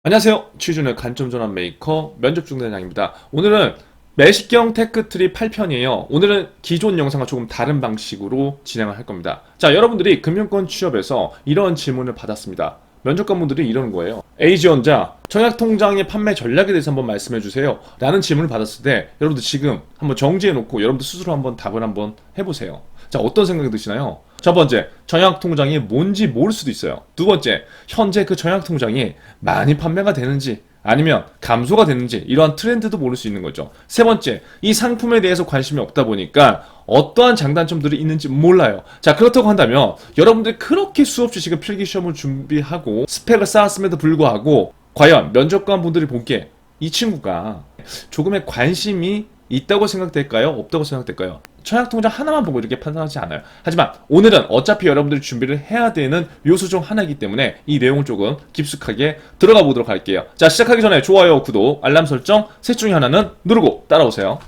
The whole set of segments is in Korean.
안녕하세요. 취준의 관점 전환 메이커 면접 중대장입니다. 오늘은 매식경 테크트리 8편이에요. 오늘은 기존 영상과 조금 다른 방식으로 진행을 할 겁니다. 자, 여러분들이 금융권 취업에서 이런 질문을 받았습니다. 면접관분들이 이러는 거예요. A지원자, 청약통장의 판매 전략에 대해서 한번 말씀해 주세요. 라는 질문을 받았을 때 여러분들 지금 한번 정지해 놓고 여러분들 스스로 한번 답을 한번 해보세요. 자, 어떤 생각이 드시나요? 첫 번째, 청약통장이 뭔지 모를 수도 있어요. 두 번째, 현재 그 청약통장이 많이 판매가 되는지 아니면 감소가 되는지 이러한 트렌드도 모를 수 있는 거죠. 세 번째, 이 상품에 대해서 관심이 없다 보니까 어떠한 장단점들이 있는지 몰라요. 자, 그렇다고 한다면 여러분들이 그렇게 수없이 지금 필기시험을 준비하고 스펙을 쌓았음에도 불구하고 과연 면접관 분들이 보기에 이 친구가 조금의 관심이 있다고 생각될까요? 없다고 생각될까요? 청약통장 하나만 보고 이렇게 판단하지 않아요. 하지만 오늘은 어차피 여러분들이 준비를 해야 되는 요소 중 하나이기 때문에 이 내용을 조금 깊숙하게 들어가 보도록 할게요. 자, 시작하기 전에 좋아요, 구독, 알람 설정 셋 중에 하나는 누르고 따라오세요.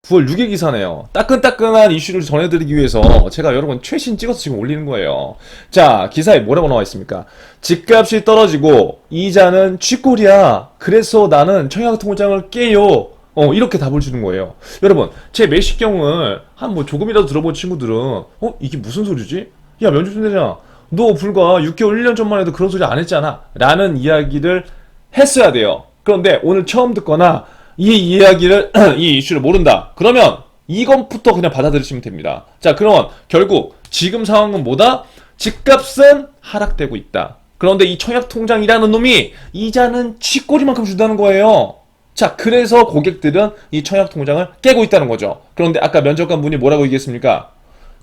9월 6일 기사네요. 따끈따끈한 이슈를 전해드리기 위해서 제가 여러분 최신 찍어서 지금 올리는 거예요. 자, 기사에 뭐라고 나와 있습니까? 집값이 떨어지고 이자는 쥐꼬리야. 그래서 나는 청약통장을 깨요. 이렇게 답을 주는 거예요. 여러분, 제 매식경을 한 뭐 조금이라도 들어본 친구들은 이게 무슨 소리지? 야, 면접팀장이야. 너 불과 6개월, 1년 전만 해도 그런 소리 안 했잖아. 라는 이야기를 했어야 돼요. 그런데 오늘 처음 듣거나 이 이야기를, 이 이슈를 모른다. 그러면 이것부터 그냥 받아들이시면 됩니다. 자, 그러면 결국 지금 상황은 뭐다? 집값은 하락되고 있다. 그런데 이 청약통장이라는 놈이 이자는 쥐꼬리만큼 준다는 거예요. 자, 그래서 고객들은 이 청약통장을 깨고 있다는 거죠. 그런데 아까 면접관 분이 뭐라고 얘기했습니까?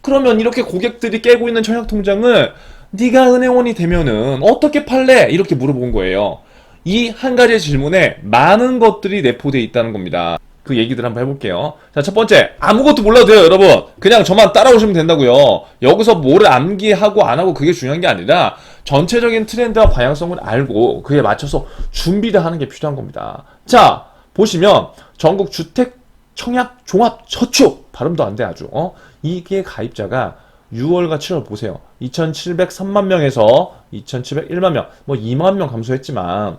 그러면 이렇게 고객들이 깨고 있는 청약통장을 네가 은행원이 되면은 어떻게 팔래? 이렇게 물어본 거예요. 이 한 가지의 질문에 많은 것들이 내포되어 있다는 겁니다. 그 얘기들 한번 해볼게요. 자, 첫 번째, 아무것도 몰라도 돼요, 여러분. 그냥 저만 따라오시면 된다고요. 여기서 뭐를 암기하고 안 하고 그게 중요한 게 아니라 전체적인 트렌드와 방향성을 알고 그에 맞춰서 준비를 하는 게 필요한 겁니다. 자, 보시면 전국 주택 청약 종합 저축 발음도 안 돼 아주. 이게 가입자가 6월과 7월 보세요. 2,703만 명에서 2,701만 명, 뭐 2만 명 감소했지만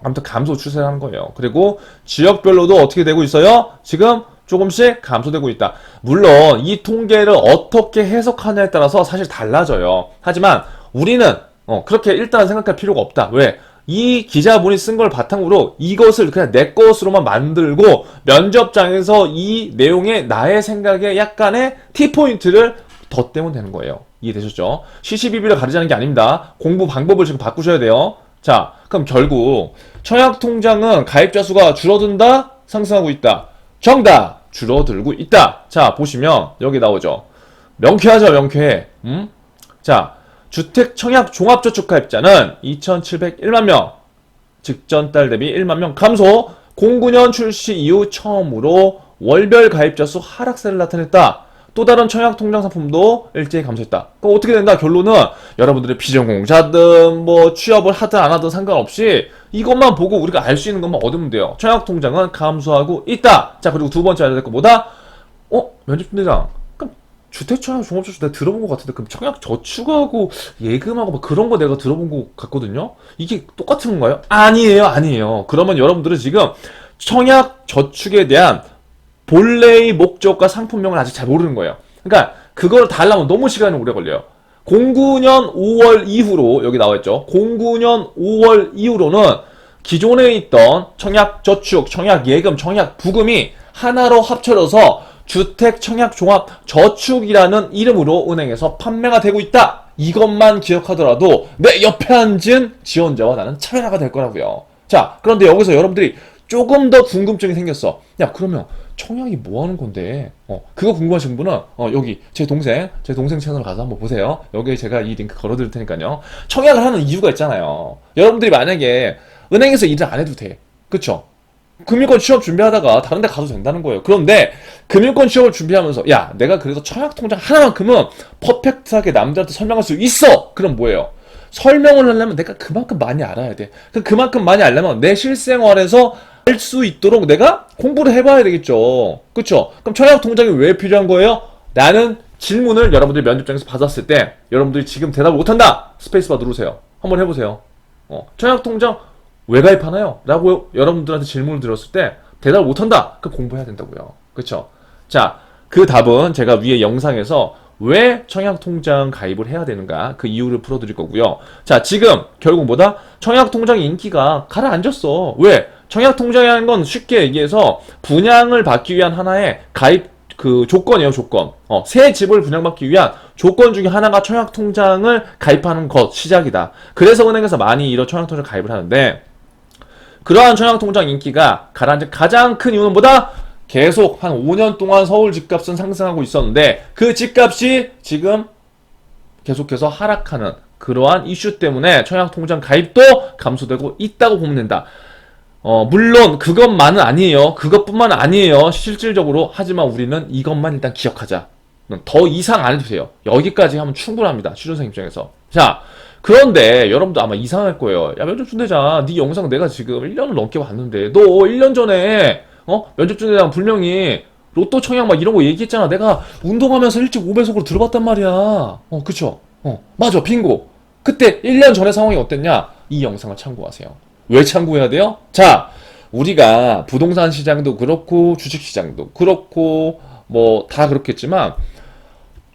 아무튼 감소 추세를 하는 거예요. 그리고 지역별로도 어떻게 되고 있어요? 지금 조금씩 감소되고 있다. 물론 이 통계를 어떻게 해석하냐에 따라서 사실 달라져요. 하지만 우리는 그렇게 일단 생각할 필요가 없다. 왜? 이 기자분이 쓴 걸 바탕으로 이것을 그냥 내 것으로만 만들고 면접장에서 이 내용에 나의 생각에 약간의 T포인트를 덧대면 되는 거예요. 이해되셨죠? 시시비비를 가리자는 게 아닙니다. 공부 방법을 지금 바꾸셔야 돼요. 자, 그럼 결국 청약통장은 가입자 수가 줄어든다? 상승하고 있다. 정답! 줄어들고 있다. 자, 보시면 여기 나오죠. 명쾌하죠, 명쾌해. 자, 주택 청약 종합저축 가입자는 2,701만 명. 직전 달 대비 1만 명 감소. 09년 출시 이후 처음으로 월별 가입자 수 하락세를 나타냈다. 또 다른 청약통장 상품도 일제히 감소했다. 그럼 어떻게 된다? 결론은 여러분들이 비전공자든 뭐 취업을 하든 안 하든 상관없이 이것만 보고 우리가 알 수 있는 것만 얻으면 돼요. 청약통장은 감소하고 있다. 자, 그리고 두 번째 알아야 될 거 뭐다? 면접팀장. 그럼 주택청약 종합저축 내가 들어본 것 같은데 그럼 청약저축하고 예금하고 뭐 그런 거 내가 들어본 것 같거든요? 이게 똑같은 건가요? 아니에요, 아니에요. 그러면 여러분들은 지금 청약저축에 대한 본래의 목적과 상품명을 아직 잘 모르는 거예요. 그러니까 그걸 다 하려면 너무 시간이 오래 걸려요. 09년 5월 이후로 여기 나와있죠. 09년 5월 이후로는 기존에 있던 청약저축, 청약예금, 청약부금이 하나로 합쳐져서 주택청약종합저축이라는 이름으로 은행에서 판매가 되고 있다. 이것만 기억하더라도 내 옆에 앉은 지원자와 나는 차별화가 될 거라고요. 자, 그런데 여기서 여러분들이 조금 더 궁금증이 생겼어. 야, 그러면 청약이 뭐 하는 건데? 그거 궁금하신 분은 여기 제 동생 채널 가서 한번 보세요. 여기에 제가 이 링크 걸어드릴 테니까요. 청약을 하는 이유가 있잖아요. 여러분들이 만약에 은행에서 일을 안 해도 돼. 그쵸? 금융권 취업 준비하다가 다른 데 가도 된다는 거예요. 그런데 금융권 취업을 준비하면서 야, 내가 그래서 청약통장 하나만큼은 퍼펙트하게 남들한테 설명할 수 있어! 그럼 뭐예요? 설명을 하려면 내가 그만큼 많이 알아야 돼. 그만큼 많이 알려면 내 실생활에서 알 수 있도록 내가 공부를 해봐야 되겠죠. 그쵸? 그럼 청약 통장이 왜 필요한 거예요? 나는 질문을 여러분들이 면접장에서 받았을 때 여러분들이 지금 대답을 못한다! 스페이스바 누르세요. 한번 해보세요. 청약통장 왜 가입하나요? 라고 여러분들한테 질문을 드렸을 때 대답을 못한다! 그 공부해야 된다고요. 그쵸? 자, 그 답은 제가 위에 영상에서 왜 청약통장 가입을 해야 되는가 그 이유를 풀어드릴 거고요. 자, 지금 결국 뭐다? 청약통장 인기가 가라앉았어. 왜? 청약통장이라는 건 쉽게 얘기해서 분양을 받기 위한 하나의 가입 그 조건이에요, 조건. 새 집을 분양받기 위한 조건 중에 하나가 청약통장을 가입하는 것 시작이다. 그래서 은행에서 많이 이런 청약통장 가입을 하는데 그러한 청약통장 인기가 가라앉은 가장 큰 이유는 뭐다? 계속 한 5년 동안 서울 집값은 상승하고 있었는데 그 집값이 지금 계속해서 하락하는 그러한 이슈 때문에 청약통장 가입도 감소되고 있다고 보면 된다. 물론 그것만은 아니에요. 그것뿐만 아니에요. 실질적으로. 하지만 우리는 이것만 일단 기억하자. 더 이상 안 해도 돼요. 여기까지 하면 충분합니다. 취준생 입장에서. 자, 그런데 여러분도 아마 이상할 거예요. 야, 면접준대장, 네 영상 내가 지금 1년을 넘게 봤는데 너 1년 전에 면접준대장 분명히 로또 청약 막 이런 거 얘기했잖아. 내가 운동하면서 일찍 5배속으로 들어봤단 말이야. 그쵸? 맞아, 빙고. 그때 1년 전의 상황이 어땠냐? 이 영상을 참고하세요. 왜 참고해야 돼요? 자, 우리가 부동산 시장도 그렇고 주식 시장도 그렇고 뭐 다 그렇겠지만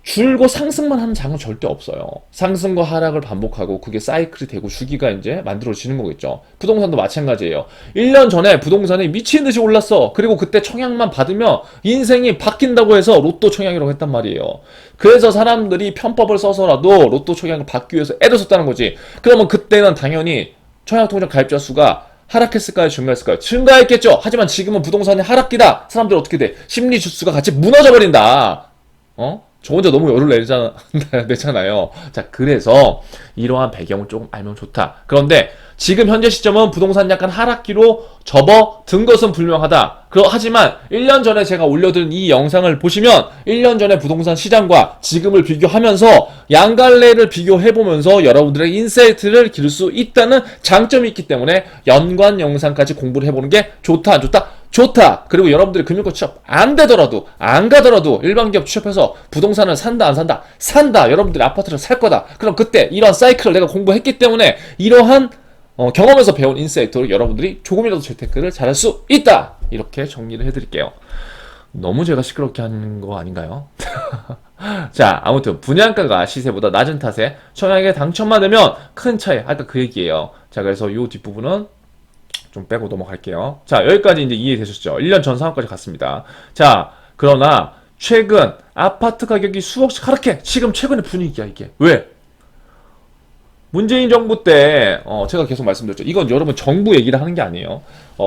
줄고 상승만 하는 장은 절대 없어요. 상승과 하락을 반복하고 그게 사이클이 되고 주기가 이제 만들어지는 거겠죠. 부동산도 마찬가지예요. 1년 전에 부동산이 미친 듯이 올랐어. 그리고 그때 청약만 받으면 인생이 바뀐다고 해서 로또 청약이라고 했단 말이에요. 그래서 사람들이 편법을 써서라도 로또 청약을 받기 위해서 애를 썼다는 거지. 그러면 그때는 당연히 청약통장 가입자 수가 하락했을까요? 증가했을까요? 증가했겠죠. 하지만 지금은 부동산이 하락기다. 사람들 어떻게 돼? 심리 지수가 같이 무너져버린다. 저 혼자 너무 열을 내잖아요. 자, 그래서 이러한 배경을 조금 알면 좋다. 그런데 지금 현재 시점은 부동산 약간 하락기로 접어든 것은 분명하다. 하지만 1년 전에 제가 올려둔 이 영상을 보시면 1년 전에 부동산 시장과 지금을 비교하면서 양갈래를 비교해보면서 여러분들의 인사이트를 기를 수 있다는 장점이 있기 때문에 연관 영상까지 공부를 해보는 게 좋다, 안 좋다? 좋다. 그리고 여러분들이 금융권 취업 안 되더라도 안 가더라도 일반 기업 취업해서 부동산을 산다 안 산다? 산다. 여러분들이 아파트를 살 거다. 그럼 그때 이런 사이클을 내가 공부했기 때문에 이러한 경험에서 배운 인사이트로 여러분들이 조금이라도 재테크를 잘할 수 있다. 이렇게 정리를 해드릴게요. 너무 제가 시끄럽게 하는 거 아닌가요? 자, 아무튼 분양가가 시세보다 낮은 탓에 청약에 당첨만 되면 큰 차이. 아까 그 얘기예요. 자, 그래서 이 뒷부분은 좀 빼고 넘어갈게요. 자, 여기까지 이제 이해되셨죠? 1년 전 상황까지 갔습니다. 자, 그러나 최근 아파트 가격이 수억씩 하락해. 지금 최근의 분위기야, 이게. 왜? 문재인 정부 때 제가 계속 말씀드렸죠. 이건 여러분 정부 얘기를 하는 게 아니에요.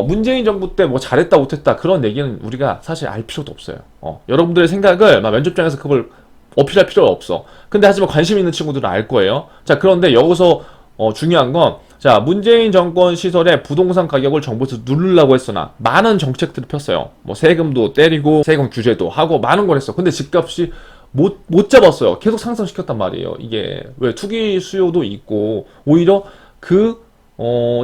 문재인 정부 때 뭐 잘했다 못했다 그런 얘기는 우리가 사실 알 필요도 없어요. 여러분들의 생각을 막 면접장에서 그걸 어필할 필요가 없어. 근데 하지만 관심 있는 친구들은 알 거예요. 자, 그런데 여기서 중요한 건 자, 문재인 정권 시절에 부동산 가격을 정부에서 누르려고 했으나 많은 정책들을 폈어요. 뭐 세금도 때리고 세금 규제도 하고 많은 걸 했어. 근데 집값이 못 잡았어요. 계속 상승시켰단 말이에요. 이게 왜 투기 수요도 있고 오히려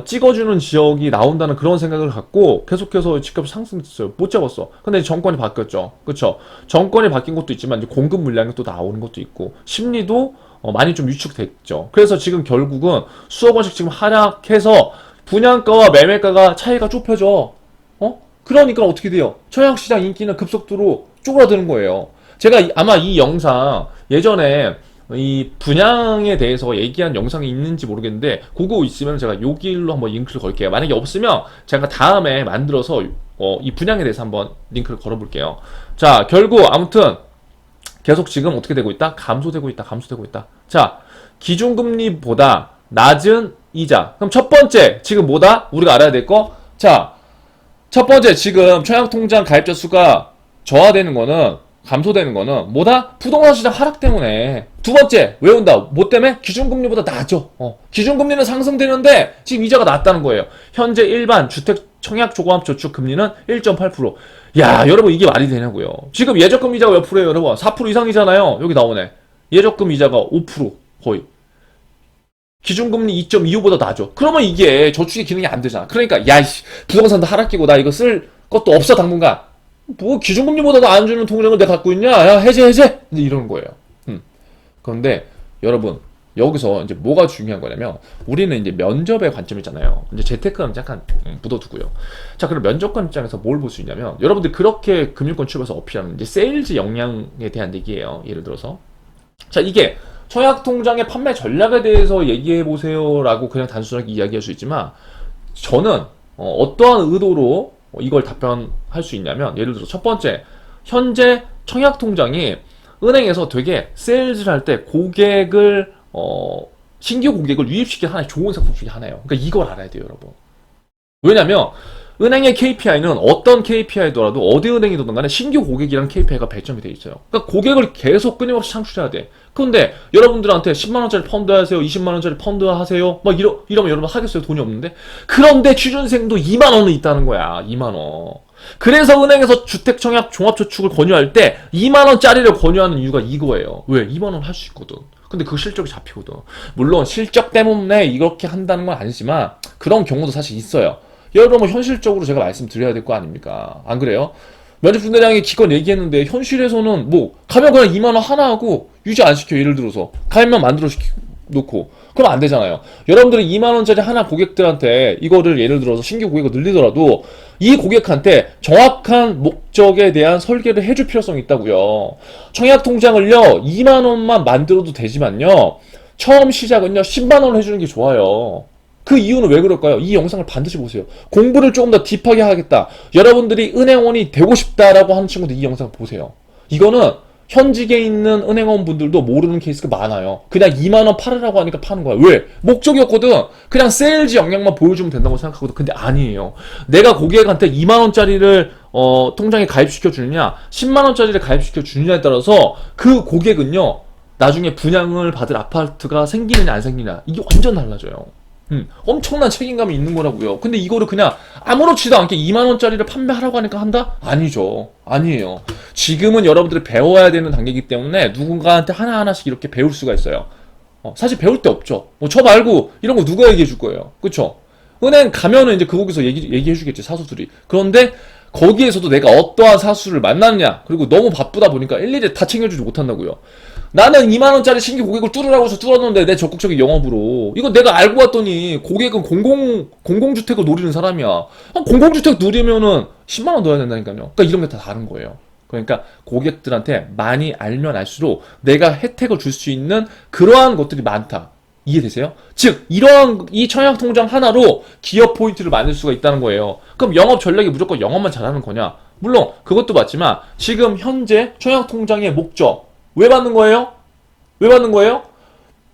찍어주는 지역이 나온다는 그런 생각을 갖고 계속해서 집값이 상승했어요. 못 잡았어. 근데 정권이 바뀌었죠. 그쵸? 정권이 바뀐 것도 있지만 이제 공급 물량이 또 나오는 것도 있고 심리도 많이 좀 위축됐죠. 그래서 지금 결국은 수억 원씩 지금 하락해서 분양가와 매매가가 차이가 좁혀져. 그러니까 어떻게 돼요? 청약시장 인기는 급속도로 쪼그라드는 거예요. 제가 아마 이 영상 예전에 이 분양에 대해서 얘기한 영상이 있는지 모르겠는데 그거 있으면 제가 여기로 한번 링크를 걸게요. 만약에 없으면 제가 다음에 만들어서 이 분양에 대해서 한번 링크를 걸어볼게요. 자, 결국 아무튼 계속 지금 어떻게 되고 있다? 감소되고 있다. 감소되고 있다. 자, 기준금리보다 낮은 이자. 그럼 첫 번째 지금 뭐다? 우리가 알아야 될 거? 자, 첫 번째 지금 청약통장 가입자 수가 저하되는 거는 감소되는 거는 뭐다? 부동산 시장 하락 때문에. 두 번째 왜 온다? 뭐 때문에? 기준금리보다 낮죠. 기준금리는 상승되는데 지금 이자가 낮다는 거예요. 현재 일반 주택 청약종합저축 금리는 1.8%. 야, 여러분 이게 말이 되냐고요. 지금 예적금 이자가 몇 프로예요, 여러분? 4% 이상이잖아요. 여기 나오네. 예적금 이자가 5% 거의. 기준금리 2.25보다 낮죠. 그러면 이게 저축의 기능이 안 되잖아. 그러니까 야이씨 부동산도 하락기고 나 이거 쓸 것도 없어 당분간. 뭐 기준금리보다도 안 주는 통장을 내가 갖고 있냐? 야, 해제 이제 이러는 거예요. 그런데 여러분 여기서 이제 뭐가 중요한 거냐면 우리는 이제 면접의 관점이잖아요. 이제 재테크는 잠깐 묻어두고요. 자, 그럼 면접관 입장에서 뭘 볼 수 있냐면 여러분들 그렇게 금융권 취업해서 어필하는 이제 세일즈 역량에 대한 얘기예요. 예를 들어서 자, 이게 청약통장의 판매 전략에 대해서 얘기해 보세요라고 그냥 단순하게 이야기할 수 있지만 저는 어떠한 의도로 이걸 답변할 수 있냐면 예를 들어 첫 번째 현재 청약통장이 은행에서 되게 세일즈를 할 때 고객을 신규 고객을 유입시키는 하나의 좋은 상품 중에 하나예요. 그러니까 이걸 알아야 돼요, 여러분. 왜냐면 은행의 KPI는 어떤 KPI더라도 어디 은행이든 간에 신규 고객이라는 KPI가 배점이 돼 있어요. 그러니까 고객을 계속 끊임없이 창출해야 돼. 그런데 여러분들한테 10만원짜리 펀드 하세요, 20만원짜리 펀드 하세요, 막 이러면 여러분 하겠어요? 돈이 없는데? 그런데 취준생도 2만원은 있다는 거야, 2만원. 그래서 은행에서 주택청약 종합저축을 권유할 때 2만원짜리를 권유하는 이유가 이거예요. 왜? 2만원 할 수 있거든. 근데 그 실적이 잡히거든. 물론 실적 때문에 이렇게 한다는 건 아니지만 그런 경우도 사실 있어요. 여러분 현실적으로 제가 말씀드려야 될 거 아닙니까? 안 그래요? 면접분들이랑 기껏 얘기했는데 현실에서는 뭐 가면 그냥 2만원 하나 하고 유지 안 시켜. 예를 들어서 가면만 만들어 놓고 그럼 안 되잖아요. 여러분들이 2만원짜리 하나 고객들한테 이거를 예를 들어서 신규 고객을 늘리더라도 이 고객한테 정확한 목적에 대한 설계를 해줄 필요성이 있다고요. 청약통장을요 2만원만 만들어도 되지만요 처음 시작은요 10만원을 해주는 게 좋아요. 그 이유는 왜 그럴까요? 이 영상을 반드시 보세요. 공부를 조금 더 딥하게 하겠다, 여러분들이 은행원이 되고 싶다라고 하는 친구들 이 영상 보세요. 이거는 현직에 있는 은행원 분들도 모르는 케이스가 많아요. 그냥 2만원 팔으라고 하니까 파는 거야. 왜? 목적이었거든. 그냥 세일즈 역량만 보여주면 된다고 생각하거든. 근데 아니에요. 내가 고객한테 2만원짜리를 통장에 가입시켜 주느냐 10만원짜리를 가입시켜 주느냐에 따라서 그 고객은요 나중에 분양을 받을 아파트가 생기느냐 안 생기느냐 이게 완전 달라져요. 엄청난 책임감이 있는 거라고요. 근데 이거를 그냥 아무렇지도 않게 2만원짜리를 판매하라고 하니까 한다? 아니죠. 아니에요. 지금은 여러분들이 배워야 되는 단계이기 때문에 누군가한테 하나하나씩 이렇게 배울 수가 있어요. 사실 배울 데 없죠. 뭐 저 말고 이런 거 누가 얘기해 줄 거예요. 그쵸? 은행 가면은 이제 거기서 얘기해 주겠지, 사수들이. 그런데 거기에서도 내가 어떠한 사수를 만났냐, 그리고 너무 바쁘다 보니까 일일이 다 챙겨주지 못한다고요. 나는 2만원짜리 신규 고객을 뚫으라고 해서 뚫었는데 내 적극적인 영업으로 이거 내가 알고 봤더니 고객은 공공주택을 노리는 사람이야. 공공주택 누리면은 10만원 넣어야 된다니까요. 그러니까 이런 게 다 다른 거예요. 그러니까 고객들한테 많이 알면 알수록 내가 혜택을 줄 수 있는 그러한 것들이 많다. 이해되세요? 즉 이러한 이 청약통장 하나로 기업 포인트를 만들 수가 있다는 거예요. 그럼 영업 전략이 무조건 영업만 잘하는 거냐? 물론 그것도 맞지만 지금 현재 청약통장의 목적 왜 받는 거예요? 왜 받는 거예요?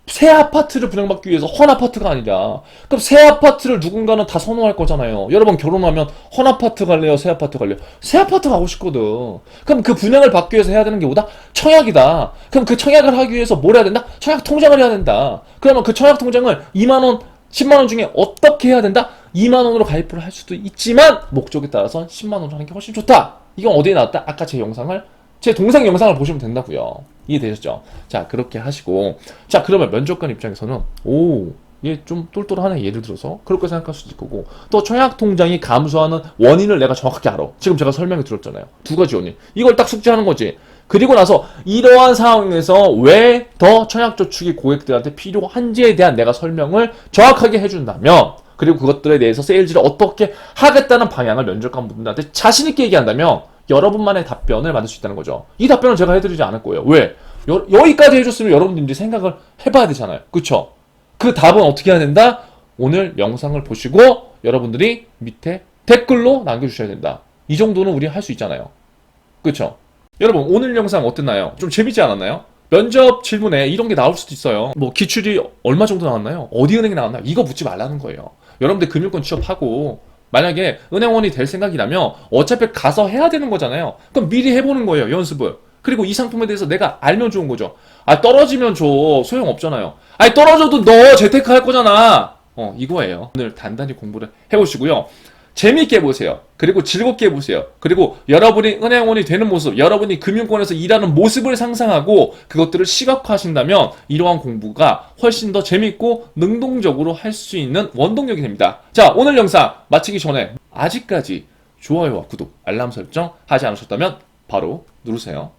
새 아파트를 분양받기 위해서 헌 아파트가 아니라. 그럼 새 아파트를 누군가는 다 선호할 거잖아요. 여러분 결혼하면 헌 아파트 갈래요? 새 아파트 갈래요? 새 아파트 가고 싶거든. 그럼 그 분양을 받기 위해서 해야 되는 게 뭐다? 청약이다. 그럼 그 청약을 하기 위해서 뭘 해야 된다? 청약 통장을 해야 된다. 그러면 그 청약 통장을 2만원, 10만원 중에 어떻게 해야 된다? 2만원으로 가입을 할 수도 있지만 목적에 따라서 10만원으로 하는 게 훨씬 좋다. 이건 어디에 나왔다? 아까 제 동생 영상을 보시면 된다고요. 이해되셨죠? 자, 그렇게 하시고, 자, 그러면 면접관 입장에서는 얘 좀 똘똘하네, 예를 들어서 그렇게 생각할 수도 있고, 또 청약통장이 감소하는 원인을 내가 정확하게 알아. 지금 제가 설명해 드렸잖아요. 두 가지 원인. 이걸 딱 숙지하는 거지. 그리고 나서 이러한 상황에서 왜 더 청약저축이 고객들한테 필요한지에 대한 내가 설명을 정확하게 해준다면, 그리고 그것들에 대해서 세일즈를 어떻게 하겠다는 방향을 면접관 분들한테 자신있게 얘기한다면 여러분만의 답변을 만들 수 있다는 거죠. 이 답변은 제가 해드리지 않을 거예요. 왜? 여기까지 해줬으면 여러분들이 이제 생각을 해봐야 되잖아요. 그쵸? 그 답은 어떻게 해야 된다? 오늘 영상을 보시고 여러분들이 밑에 댓글로 남겨주셔야 된다. 이 정도는 우리 할 수 있잖아요. 그쵸? 여러분 오늘 영상 어땠나요? 좀 재밌지 않았나요? 면접 질문에 이런 게 나올 수도 있어요. 뭐 기출이 얼마 정도 나왔나요? 어디 은행이 나왔나요? 이거 묻지 말라는 거예요. 여러분들 금융권 취업하고 만약에 은행원이 될 생각이라면 어차피 가서 해야 되는 거잖아요. 그럼 미리 해보는 거예요, 연습을. 그리고 이 상품에 대해서 내가 알면 좋은 거죠. 떨어지면 소용없잖아요. 떨어져도 너 재테크 할 거잖아. 이거예요. 오늘 단단히 공부를 해보시고요. 재미있게 해보세요. 그리고 즐겁게 해보세요. 그리고 여러분이 은행원이 되는 모습, 여러분이 금융권에서 일하는 모습을 상상하고 그것들을 시각화하신다면 이러한 공부가 훨씬 더 재밌고 능동적으로 할 수 있는 원동력이 됩니다. 자, 오늘 영상 마치기 전에 아직까지 좋아요와 구독, 알람 설정 하지 않으셨다면 바로 누르세요.